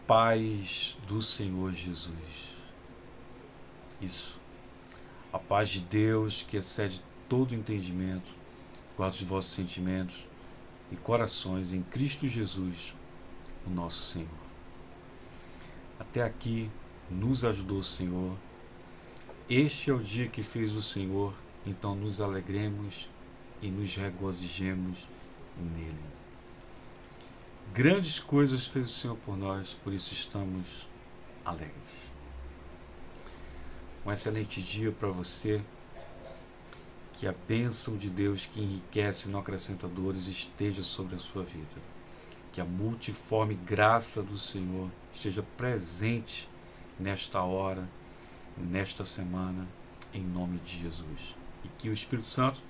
paz do Senhor Jesus. Isso. A paz de Deus que excede todo entendimento, guarda os vossos sentimentos e corações em Cristo Jesus, o nosso Senhor. Até aqui nos ajudou o Senhor. Este é o dia que fez o Senhor, então nos alegremos e nos regozijemos nele. Grandes coisas fez o Senhor por nós, por isso estamos alegres. Um excelente dia para você. Que a bênção de Deus que enriquece e não acrescenta dores esteja sobre a sua vida. Que a multiforme graça do Senhor esteja presente nesta hora, nesta semana, em nome de Jesus. E que o Espírito Santo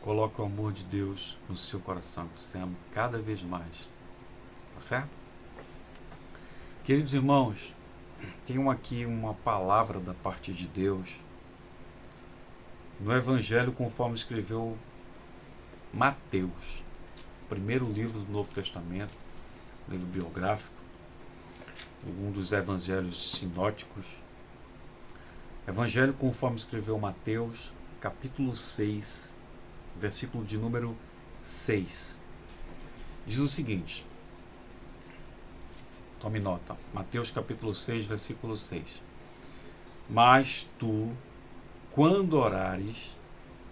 coloque o amor de Deus no seu coração, que você ame cada vez mais. Tá certo? Queridos irmãos, tenho aqui uma palavra da parte de Deus no Evangelho conforme escreveu Mateus, primeiro livro do Novo Testamento, livro biográfico, um dos evangelhos sinóticos. Evangelho conforme escreveu Mateus, capítulo 6, versículo de número 6. Diz o seguinte, tome nota, Mateus capítulo 6, versículo 6. Mas tu, quando orares,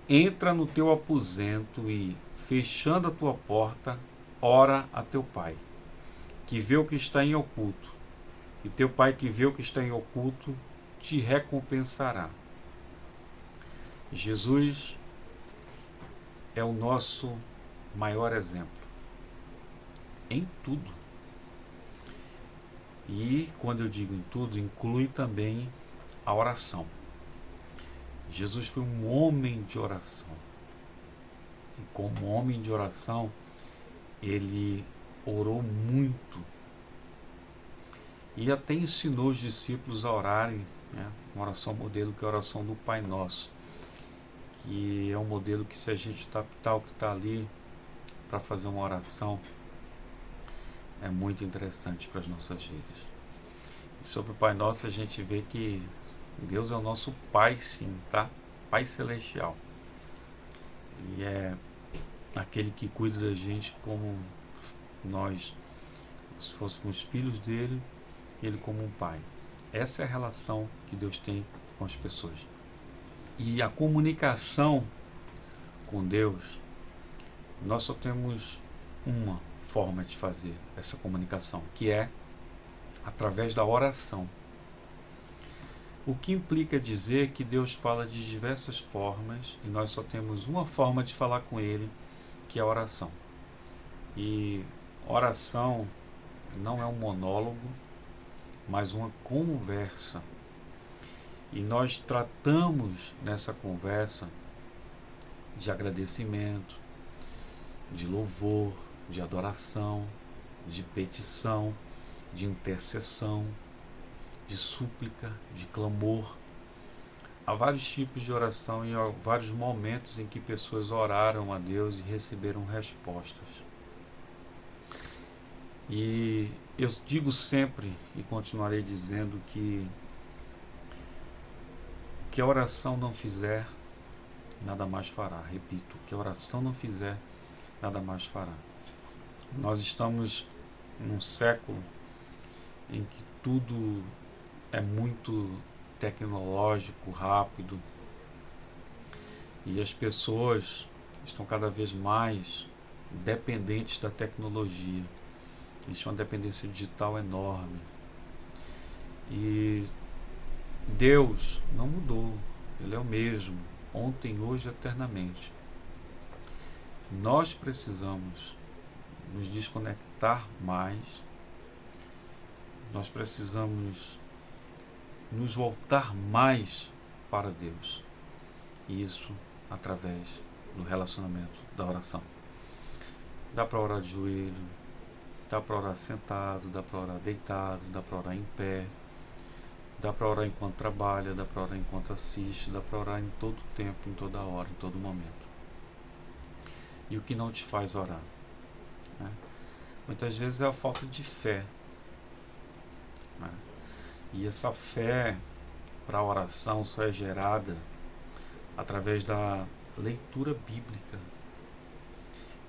entra no teu aposento e, fechando a tua porta, ora a teu pai, que vê o que está em oculto, e teu pai que vê o que está em oculto te recompensará. Jesus é o nosso maior exemplo em tudo. E quando eu digo em tudo, inclui também a oração. Jesus foi um homem de oração. E como homem de oração, ele orou muito. E até ensinou os discípulos a orarem, né? Uma oração modelo que é a oração do Pai Nosso. Que é um modelo que, se a gente adaptar o que está ali para fazer uma oração, é muito interessante para as nossas vidas. E sobre o Pai Nosso a gente vê que Deus é o nosso Pai, sim, tá? Pai Celestial. Ele é aquele que cuida da gente como nós, se fôssemos filhos dele, ele como um pai. Essa é a relação que Deus tem com as pessoas. E a comunicação com Deus, nós só temos uma forma de fazer essa comunicação, que é através da oração. O que implica dizer que Deus fala de diversas formas e nós só temos uma forma de falar com Ele, que é a oração. E oração não é um monólogo, mas uma conversa. E nós tratamos nessa conversa de agradecimento, de louvor, de adoração, de petição, de intercessão, de súplica, de clamor. Há vários tipos de oração e há vários momentos em que pessoas oraram a Deus e receberam respostas. E eu digo sempre e continuarei dizendo que o que a oração não fizer, nada mais fará. Repito, o que a oração não fizer, nada mais fará. Nós estamos num século em que tudo é muito tecnológico, rápido, e as pessoas estão cada vez mais dependentes da tecnologia. Existe uma dependência digital enorme. E Deus não mudou, Ele é o mesmo, ontem, hoje e eternamente. Nós precisamos nos desconectar mais, nós precisamos nos voltar mais para Deus. E isso através do relacionamento, da oração. Dá para orar de joelho, dá para orar sentado, dá para orar deitado, dá para orar em pé, dá para orar enquanto trabalha, dá para orar enquanto assiste, dá para orar em todo tempo, em toda hora, em todo momento. E o que não te faz orar? Né? Muitas vezes é a falta de fé. E essa fé para a oração só é gerada através da leitura bíblica,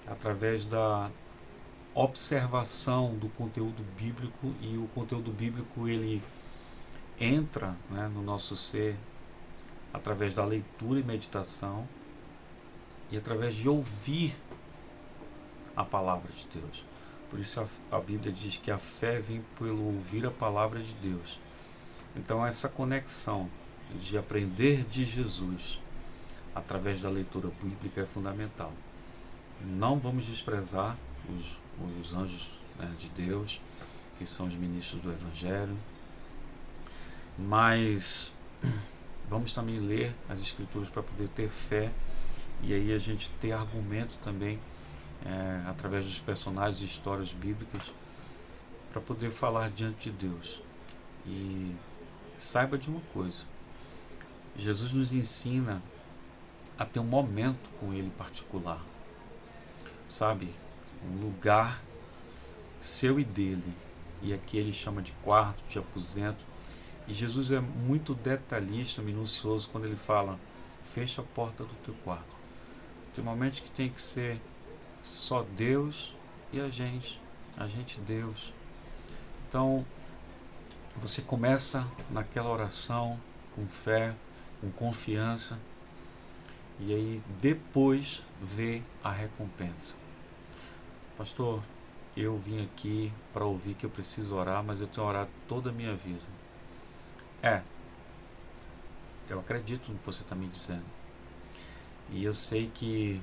através da observação do conteúdo bíblico, e o conteúdo bíblico ele entra, né, no nosso ser através da leitura e meditação e através de ouvir a palavra de Deus. Por isso a Bíblia diz que a fé vem pelo ouvir a palavra de Deus. Então essa conexão de aprender de Jesus através da leitura bíblica é fundamental. Não vamos desprezar os anjos, né, de Deus, que são os ministros do Evangelho, mas vamos também ler as Escrituras para poder ter fé, e aí a gente ter argumento também, através dos personagens e histórias bíblicas, para poder falar diante de Deus. E saiba de uma coisa: Jesus nos ensina a ter um momento com Ele particular, sabe? Um lugar seu e dele. E aqui ele chama de quarto, de aposento. E Jesus é muito detalhista, minucioso, quando ele fala: fecha a porta do teu quarto. Tem momentos que tem que ser só Deus e a gente e Deus. Então você começa naquela oração com fé, com confiança, e aí depois vê a recompensa. Pastor, eu vim aqui para ouvir que eu preciso orar, mas eu tenho orado toda a minha vida. Eu acredito no que você está me dizendo. E eu sei que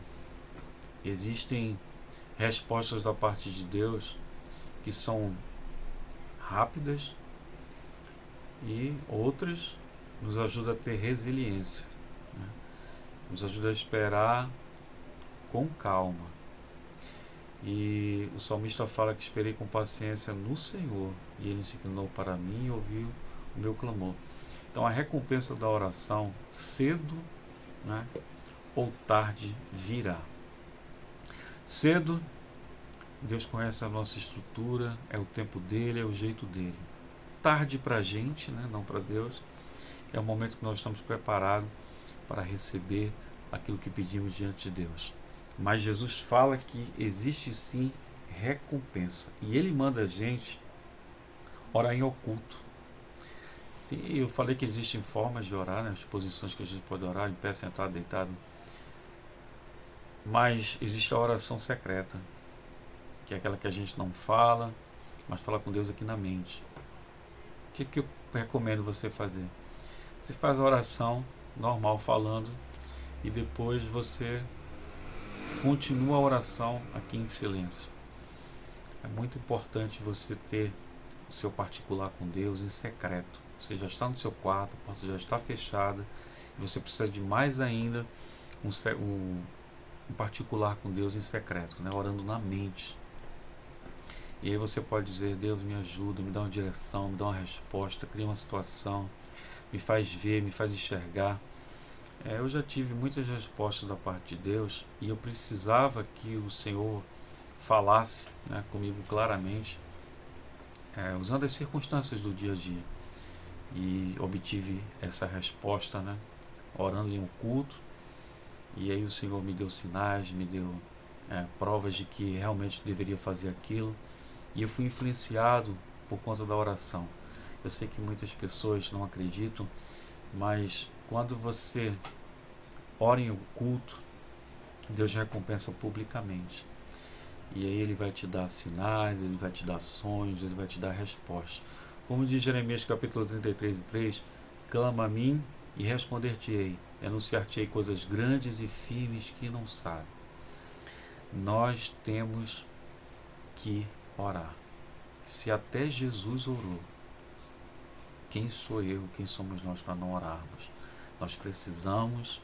existem respostas da parte de Deus que são rápidas, e outras nos ajudam a ter resiliência, né? Nos ajuda a esperar com calma. E o salmista fala que esperei com paciência no Senhor, e Ele se inclinou para mim e ouviu o meu clamor. Então a recompensa da oração, cedo, né, ou tarde, virá. Cedo, Deus conhece a nossa estrutura, é o tempo dele, é o jeito dele. Tarde para a gente, né, não para Deus, é o momento que nós estamos preparados para receber aquilo que pedimos diante de Deus. Mas Jesus fala que existe sim recompensa, e Ele manda a gente orar em oculto. Eu falei que existem formas de orar, né, as posições que a gente pode orar, em pé, sentado, deitado. Mas existe a oração secreta, que é aquela que a gente não fala, mas fala com Deus aqui na mente. O que eu recomendo você fazer? Você faz a oração normal falando, e depois você continua a oração aqui em silêncio. É muito importante você ter o seu particular com Deus em secreto. Você já está no seu quarto, a porta já está fechada, e você precisa de mais ainda um particular com Deus em secreto, né? Orando na mente. E aí você pode dizer: Deus, me ajuda, me dá uma direção, me dá uma resposta, cria uma situação, me faz ver, me faz enxergar. Eu já tive muitas respostas da parte de Deus, e eu precisava que o Senhor falasse, né, comigo claramente, usando as circunstâncias do dia a dia. E obtive essa resposta, né, orando em um culto, e aí o Senhor me deu sinais, me deu provas de que realmente deveria fazer aquilo, e eu fui influenciado por conta da oração. Eu sei que muitas pessoas não acreditam, mas quando você ora em um culto, Deus recompensa publicamente. E aí Ele vai te dar sinais, Ele vai te dar sonhos, Ele vai te dar respostas. Como diz Jeremias capítulo 33:3, clama a mim e responder-te-ei, anunciar-te-ei coisas grandes e firmes que não sabes. Nós temos que orar. Se até Jesus orou, quem sou eu, quem somos nós para não orarmos? Nós precisamos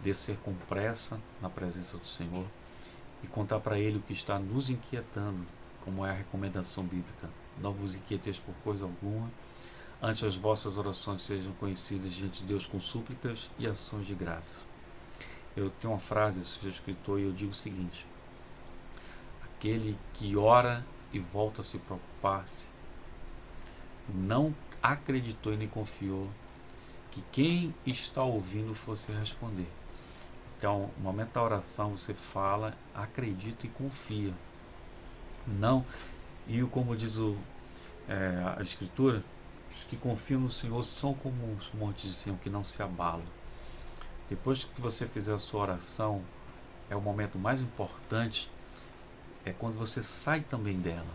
descer com pressa na presença do Senhor e contar para Ele o que está nos inquietando, como é a recomendação bíblica. Não vos inquieteis por coisa alguma, antes as vossas orações sejam conhecidas diante de Deus com súplicas e ações de graça. Eu tenho uma frase do escritor, e eu digo o seguinte: aquele que ora e volta a se preocupar-se, não acreditou e nem confiou que quem está ouvindo fosse responder. Então, no momento da oração, você fala, acredita e confia. Não, e como diz a Escritura, os que confiam no Senhor são como os montes de Sião que não se abalam. Depois que você fizer a sua oração, é o momento mais importante, é quando você sai também dela,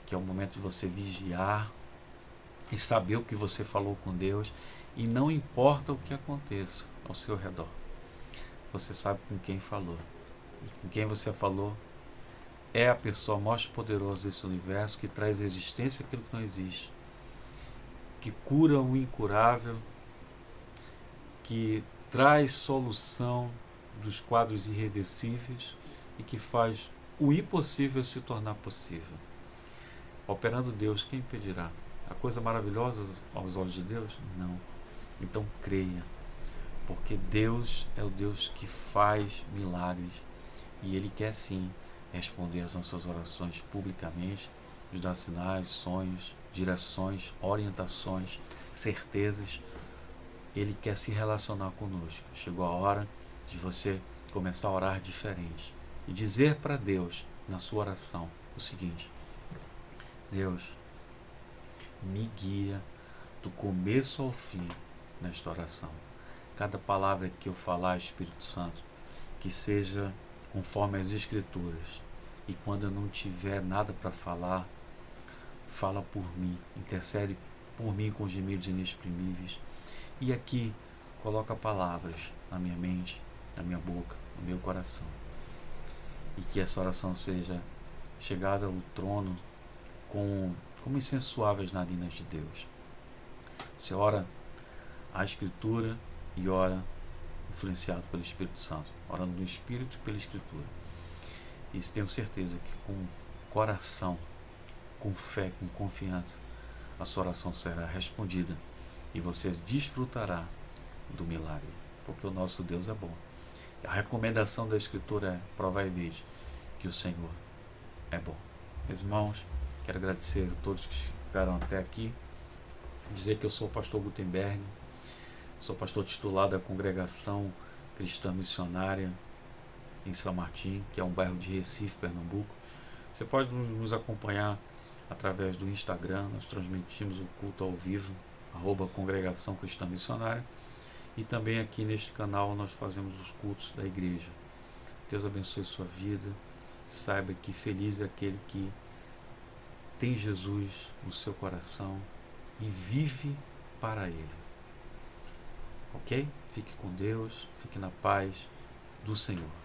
que é o momento de você vigiar e saber o que você falou com Deus, e não importa o que aconteça ao seu redor, você sabe com quem falou. E com quem você falou é a pessoa mais poderosa desse universo, que traz à existência aquilo que não existe, que cura o incurável, que traz solução dos quadros irreversíveis e que faz o impossível se tornar possível. Operando Deus, quem impedirá? A coisa maravilhosa aos olhos de Deus? Não. Então creia, porque Deus é o Deus que faz milagres e Ele quer sim responder às nossas orações publicamente, nos dar sinais, sonhos, direções, orientações, certezas. Ele quer se relacionar conosco. Chegou a hora de você começar a orar diferente e dizer para Deus na sua oração o seguinte: Deus, me guia do começo ao fim nesta oração. Cada palavra que eu falar, Espírito Santo, que seja conforme as Escrituras. E quando eu não tiver nada para falar, fala por mim, intercede por mim com gemidos inexprimíveis. E aqui, coloca palavras na minha mente, na minha boca, no meu coração. E que essa oração seja chegada ao trono como incenso suave às narinas de Deus. Você ora a Escritura e ora influenciado pelo Espírito Santo, orando no Espírito e pela Escritura. E tenho certeza que com coração, com fé, com confiança, a sua oração será respondida e você desfrutará do milagre, porque o nosso Deus é bom. A recomendação da Escritura é: provai e vede que o Senhor é bom. Meus irmãos, quero agradecer a todos que ficaram até aqui, dizer que eu sou o pastor Gutenberg, sou pastor titular da Congregação Cristã Missionária em São Martim, que é um bairro de Recife, Pernambuco. Você pode nos acompanhar através do Instagram, nós transmitimos o culto ao vivo, @Congregação Cristã Missionária, e também aqui neste canal nós fazemos os cultos da igreja. Deus abençoe sua vida, saiba que feliz é aquele que tem Jesus no seu coração e vive para Ele. Ok? Fique com Deus, fique na paz do Senhor.